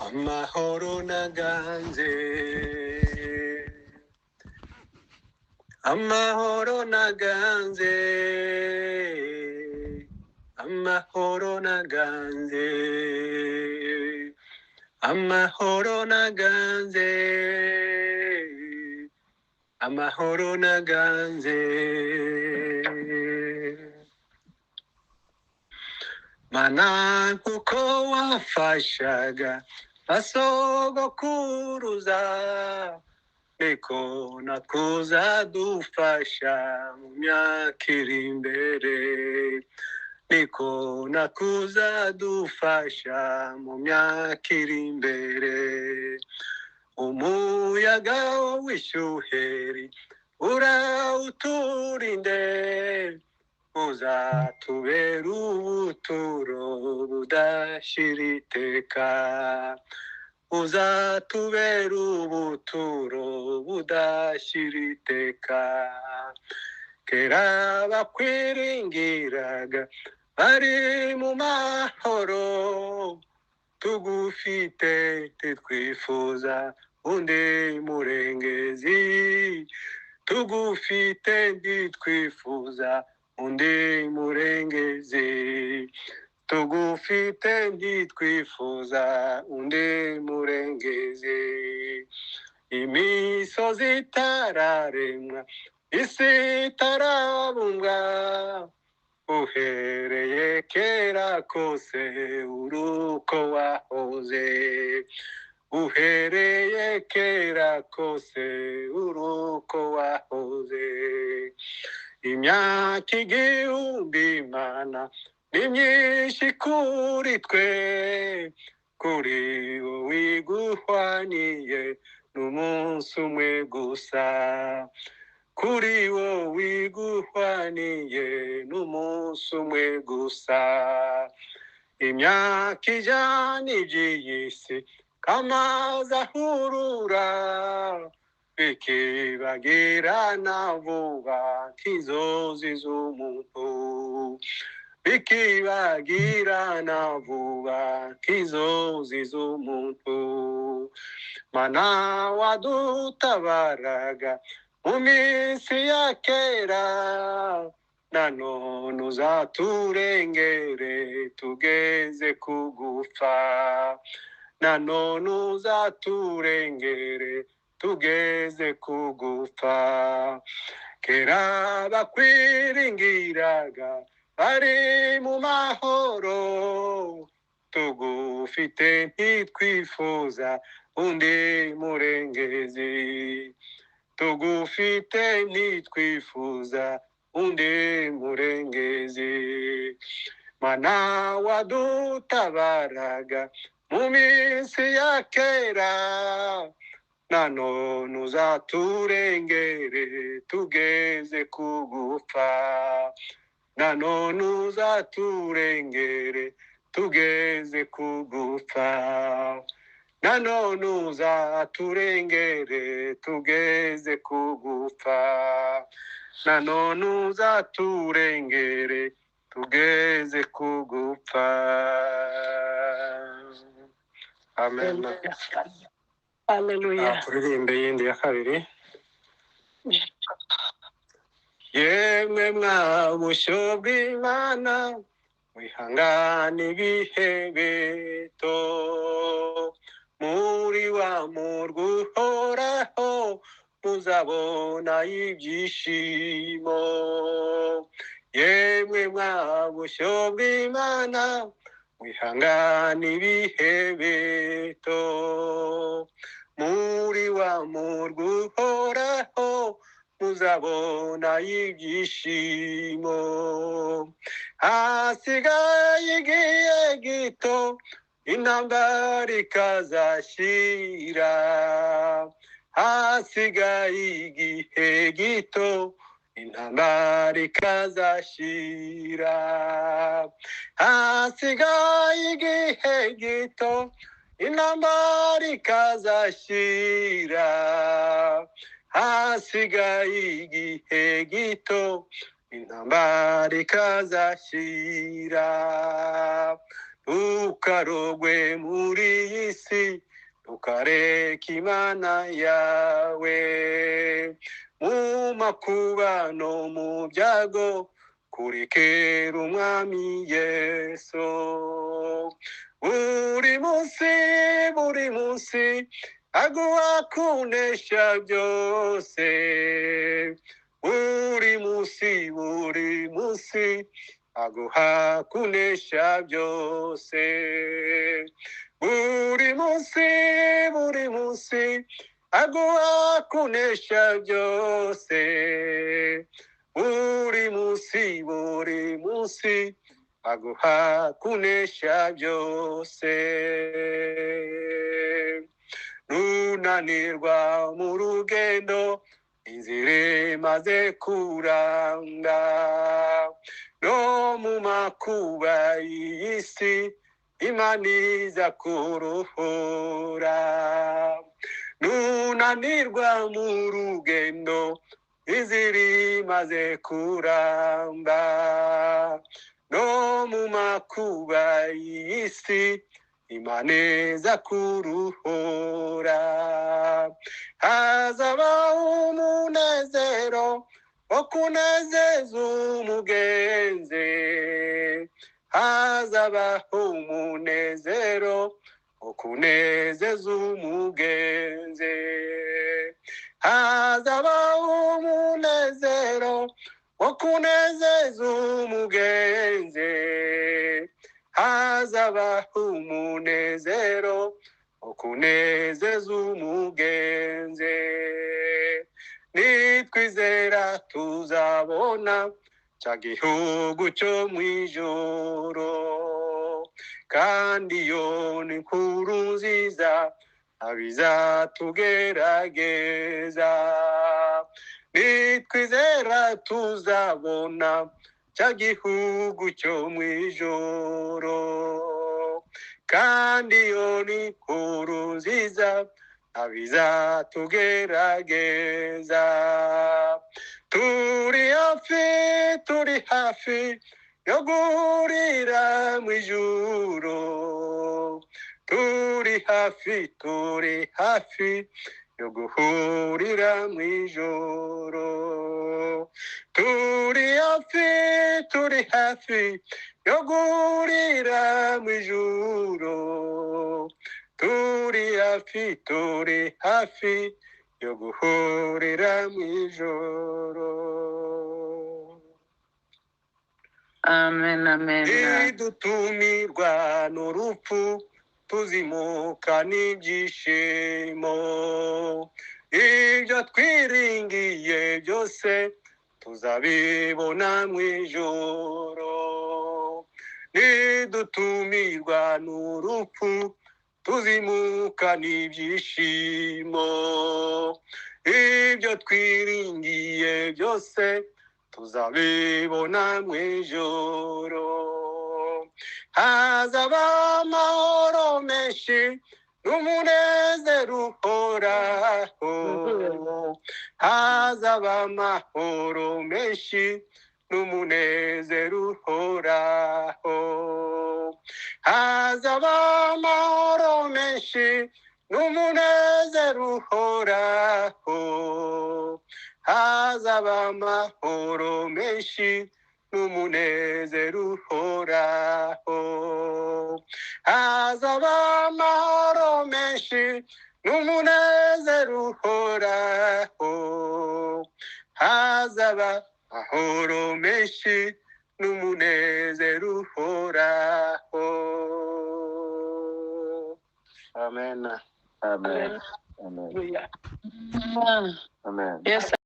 Amahoro naganze, amahoro naganze, amahoro naganze, amahoro naganze, amahoro naganze. Mana kuko wafashaga basogokuruza, niko nakuzadufasha mu myaka iri imbere, niko nakuzadufasha mu myaka iri imbere. Umuyaga w'ishuheri urawuturinde, uzatubera ubuturo budashira iteka, uzatubera ubuturo budashira iteka. Kera bakwiringiraga bari mu mahoro, tugufite titwifuza undi murengezi, tugufite ntitwifuza undi murengezi, tugufite ntitwifuza undi murengezi. Imisozi itararemwa, isi itarabumbwa, uhereye kera kose uruko wahoze, uhereye kera kose uruko wahoze. Imyaka igihumbi Mana ni myinshi kuri twe, kuri wowe iguhwaniye n'umunsi umwe gusa, kuri wowe iguhwaniye n'umunsi umwe gusa. Imyaka ijana iby'iyi si kamazi ahurura, bikibagirana vuba nk'inzozi z'umuntu, bikibagirana vuba nk'inzozi z'umuntu. Mana wadutabaraga mu minsi ya kera, nanone uzaturengere tugeze kugupfa, nanone uzaturengere tugeze kugupfa. Kera bakwiringiraga bari mu mahoro, tugufite ntitwifuza undi murengezi, tugufite ntitwifuza undi murengezi. Mana wadutabaraga mu minsi ya kera, nanone uzaturengere tugeze kugupfa, nanone uzaturengere tugeze kugupfa, nanone uzaturengere tugeze kugupfa, nanone uzaturengere tugeze kugupfa. Amen. Hallelujah. Turirimbe yindi ya kabiri. Yemwe mwabushyo bw'Imana, wihangane ibihe bito, muri wa murwa uhoraho muzabona ibyishimo. Yemwe mwabushyo bw'Imana, wihangane ibihe bito, muri wa murwa uhoraho muzabona ibyishimo. Hasigaye igihe gito intambara ikazashira, hasigaye igihe gito intambara ikazashira, hasigaye igihe gito intambara ikazashira, hasigaye igihe gito intambara ikazashyira. Ntukarogwe muri iyi si, ntukareke Imana yawe. Mu makuba no mu byago, kurikira Umwami Yesu. Buri munsi aguha kunesha byose. Buri munsi aguha kunesha byose. Buri munsi aguha kunesha byose. Buri munsi aguha kunesha byose. Nunanirwa mu rugendo, inzira imaze kuranga, no mu makuba y'iyi si Imana iza kuruhura. Nunanirwa mu rugendo, inzira imaze kuramba, no mu makuba y'iyi si Imana iza kuruhura. Hazabaho umunezero wo kunezeza umugenzi. Hazabaho umunezero wo kunezeza umugenzi. Hazabaho umunezero wo kunezeza umugenzi. Hazabaho umunezero wo kunezeza umugenzi. Nitwizera tuzabona cya gihugu cyo mu ijuru, kandi iyo ni inkuru nziza abizatugerageza. Nitwizera tuzabona cya gihugu cyo mu ijuru, kandi iyo ni inkuru nziza abizatugerageza. Turi hafi yo guhurira mu ijuru. Turi hafi yo guhurira mu ijuru. Turi hafi yo guhurira mu ijuru. Turi hafi yo guhurira mu ijuru. Amen, amen. Nidutumirwa n'urupfu, tuzimuka n'ibyishimo. Ibyo twiringiye byose tuzabibona mu ijuru. Nidutumirwa n'urupfu, tuzimuka n'ibyishimo. Ibyo twiringiye byose tuzabibona mu ijuru. Hazaba amahoro menshi n'umunezero uhoraho. Hazaba amahoro menshi n'umunezero uhoraho. Hazaba amahoro menshi n'umunezero uhoraho. Hazaba amahoro menshi n'umunezero uhoraho. Hazaba amahoro menshi n'umunezero uhoraho. Hazaba amahoro menshi n'umunezero uhoraho. Amen. Amen. Amen. Amen. Amen. Yes.